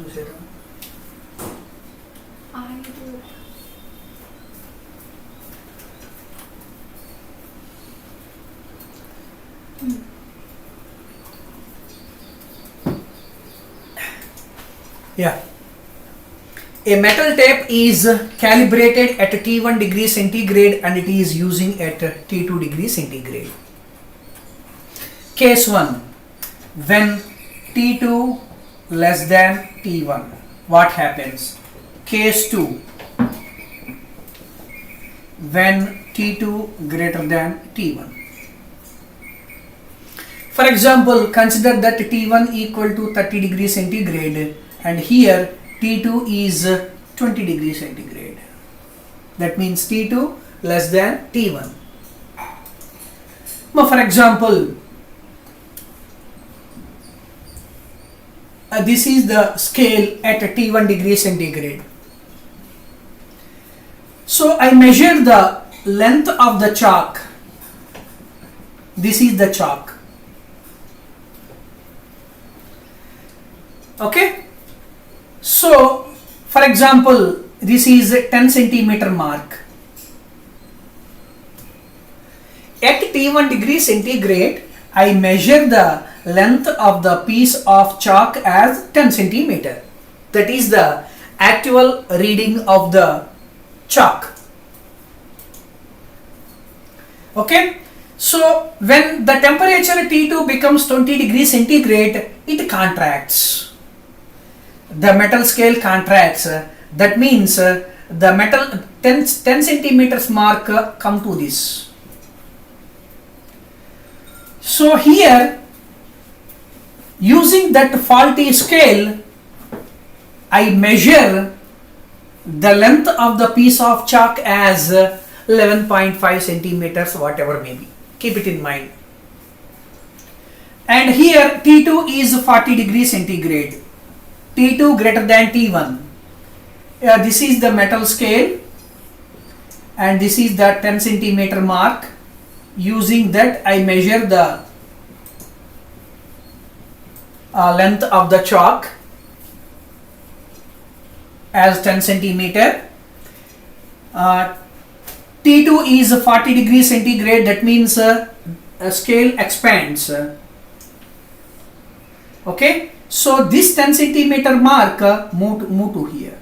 I do. Yeah. A metal tape is calibrated at T1 degree centigrade and it is using at T2 degree centigrade. Case 1. When T2 less than T1, what happens? Case 2. When T2 greater than T1. For example, consider that T1 equal to 30 degree centigrade and here T2 is 20 degree centigrade. That means T2 less than T1. Now for example, this is the scale at T1 degree centigrade. So I measure the length of the chalk. This is the chalk. Okay. So for example, this is a 10 centimeter mark. At T1 degree centigrade, I measure the length of the piece of chalk as 10 centimeter. That is the actual reading of the chalk. Okay. So when the temperature T2 becomes 20 degree centigrade, it contracts. The metal scale contracts. That means the metal 10 centimeters mark come to this. So here, using that faulty scale, I measure the length of the piece of chalk as 11.5 centimeters, whatever may be. Keep it in mind. And here T2 is 40 degree centigrade. T2 greater than T1. This is the metal scale and this is the 10 centimeter mark. Using that I measure the length of the chalk as 10 centimeter. T2 is 40 degree centigrade. That means a scale expands. Okay. So this 10 centimeter mark move to here.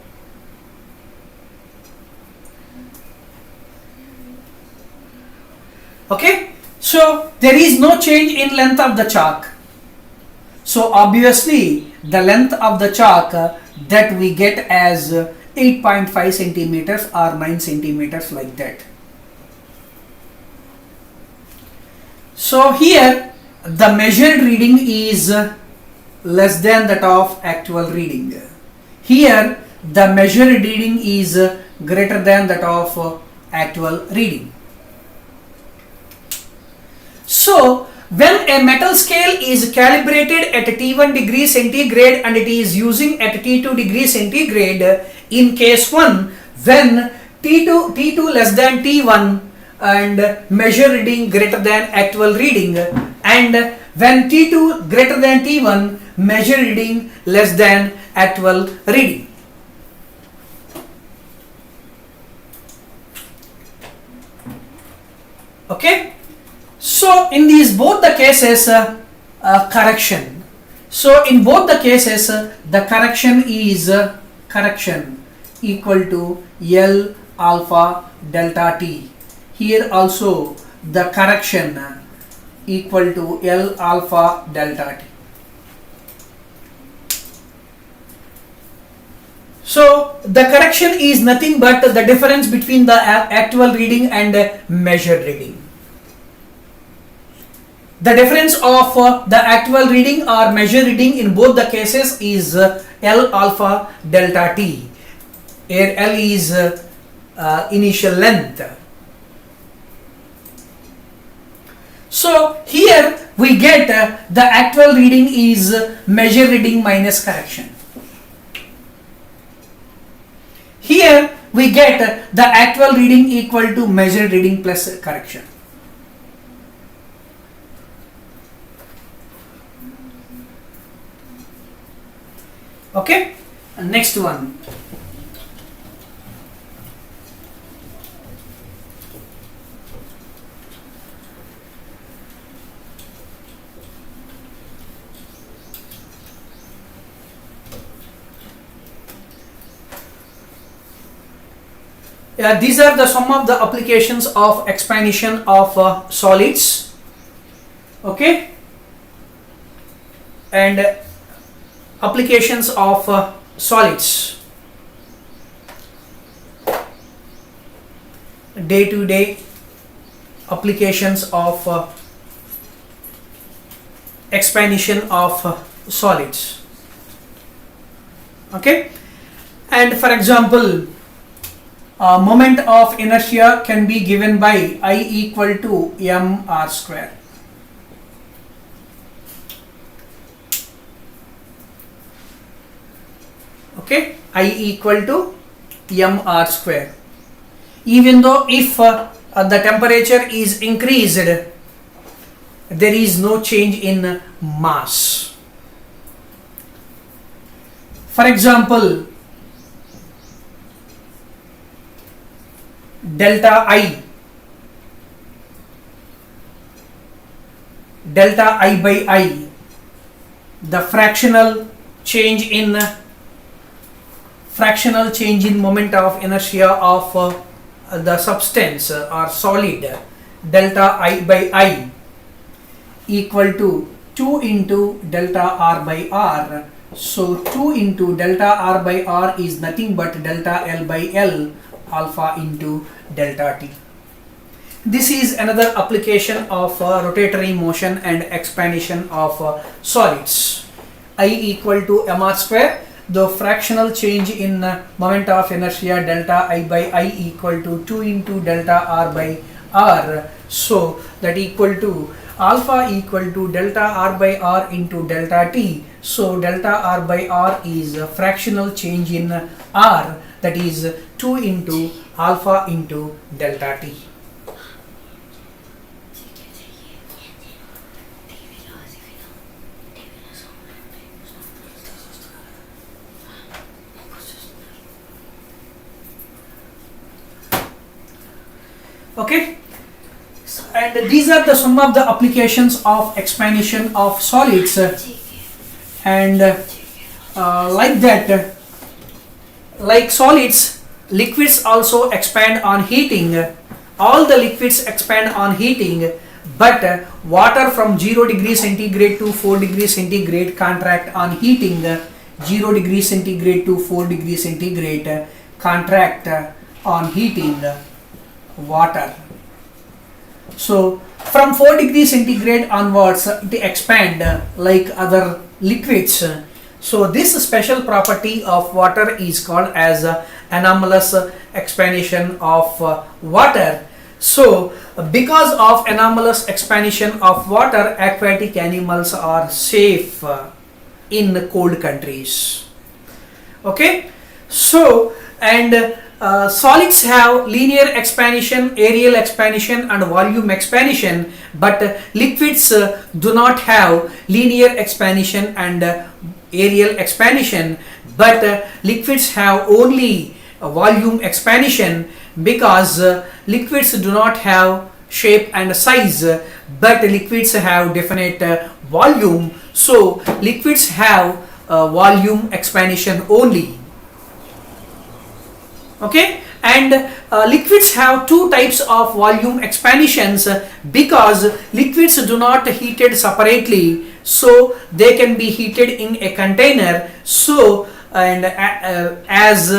Okay. So there is no change in length of the chalk. So obviously the length of the chalk that we get as 8.5 centimeters or 9 centimeters like that. So here the measured reading is less than that of actual reading. Here the measured reading is greater than that of actual reading. So when a metal scale is calibrated at T1 degree centigrade and it is using at T2 degree centigrade, in case 1, when T2 less than T1 and measure reading greater than actual reading, and when T2 greater than T1, measure reading less than actual reading. Okay. So in these both the cases, correction. So in both the cases, the correction is correction equal to L alpha delta T. Here also the correction equal to L alpha delta T. So the correction is nothing but the difference between the actual reading and measured reading. The difference of the actual reading or measured reading in both the cases is L alpha delta T, where L is initial length. So here we get the actual reading is measured reading minus correction. Here we get the actual reading equal to measured reading plus correction. Okay. Next one. These are the some of the applications of expansion of solids. Okay, and applications of solids. Day-to-day applications of expansion of solids. Okay, and for example, moment of inertia can be given by I equal to mr square. Okay, I equal to mr square. Even though if the temperature is increased, there is no change in mass. For example, delta I by I, the fractional change in moment of inertia of the substance or solid, delta I by I equal to 2 into delta R by R. So 2 into delta R by R is nothing but delta L by L, alpha into delta T. This is another application of rotatory motion and expansion of solids. I equal to mr square, the fractional change in moment of inertia delta I by I equal to 2 into delta R by R. So that equal to alpha equal to delta R by R into delta T. So delta R by R is a fractional change in R, that is 2 into alpha into delta T. Okay, and these are the some of the applications of expansion of solids, and like that, like solids, liquids also expand on heating. All the liquids expand on heating, but water from 0 degree centigrade to 4 degree centigrade contract on heating. 0 degree centigrade to 4 degree centigrade contract on heating water. So from 4 degree centigrade onwards they expand like other liquids. So this special property of water is called as anomalous expansion of water. So because of anomalous expansion of water, aquatic animals are safe in cold countries. Okay, so and solids have linear expansion, areal expansion and volume expansion, but liquids do not have linear expansion and areal expansion, but liquids have only volume expansion, because liquids do not have shape and size, but liquids have definite volume. So liquids have volume expansion only. Okay, and liquids have two types of volume expansions, because liquids do not heated separately, so they can be heated in a container. So and as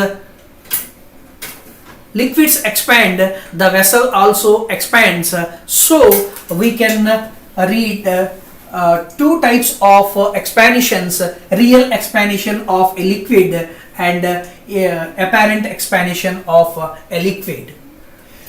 liquids expand, the vessel also expands. So we can read two types of expansions: real expansion of a liquid and apparent expansion of a liquid.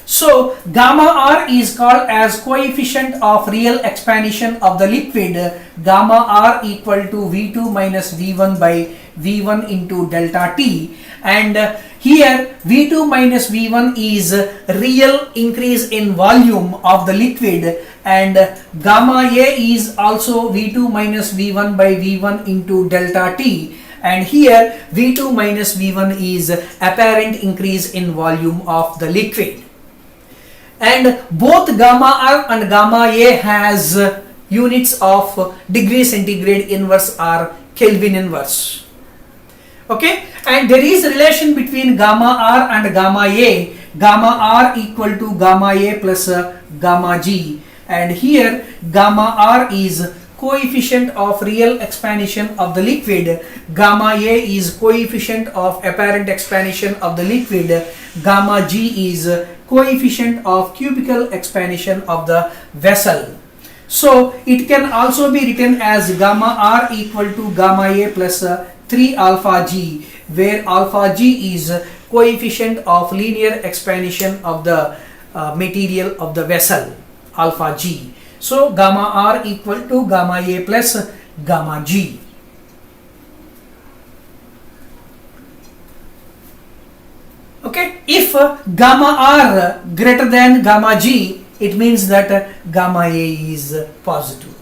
So gamma R is called as coefficient of real expansion of the liquid. Gamma R equal to V2 minus V1 by V1 into delta T, and here V2 minus V1 is real increase in volume of the liquid, and gamma A is also V2 minus V1 by V1 into delta T, and here V2 minus V1 is apparent increase in volume of the liquid, and both gamma R and gamma A has units of degree centigrade inverse or Kelvin inverse. Okay, and there is a relation between gamma R and gamma A. Gamma R equal to gamma A plus gamma G, and here gamma R is coefficient of real expansion of the liquid, gamma A is coefficient of apparent expansion of the liquid, gamma G is coefficient of cubical expansion of the vessel. So it can also be written as gamma R equal to gamma A plus 3 alpha G, where alpha G is coefficient of linear expansion of the material of the vessel, alpha G. So gamma R equal to gamma A plus gamma G. Okay, if gamma R greater than gamma G, it means that gamma A is positive.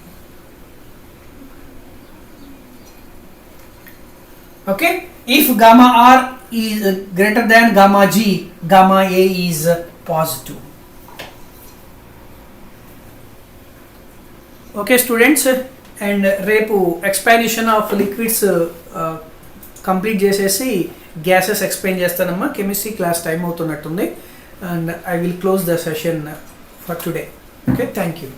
Okay, if gamma R is greater than gamma G, gamma A is positive. Okay students, and రేపు expansion of liquids complete చేసేసి gases explain చేస్తానమ్మా. Chemistry class time అవుతున్నట్టుంది, and I will close the session for today. Okay, thank you.